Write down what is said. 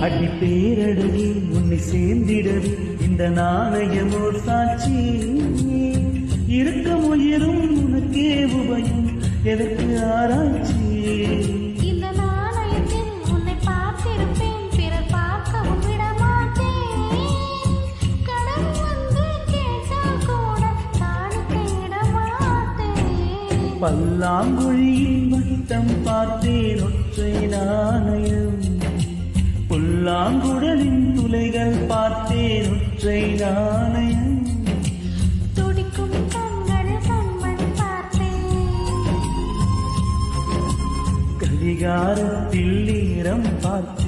அடி பேரழகி உன்னை சேர்ந்திடவே இந்த நாணயமோர் சாட்சி இருக்கும் உயிரும் உனக்கே உபயம் எதற்கு ஆராய்ச்சி இந்த நாணயத்தில் உன்னை பார்த்திருப்பேன் பிறர் பார்க்கவும் விடமாட்டேன் கடன் வந்து கேட்டால் கூட காணிக்கையிடமாட்டேன் பல்லாங்குழியில் வட்டம் பார்த்தேன் ஒற்றை நாணயம் புல்லாங்குழலின் துளைகள் பார்த்தேன் ஒற்றை நாணயம் துடிக்கும் கண்களில் கண்மணி பார்த்தேன் கடிகாரத்தில் நேரம் பார்த்தேன்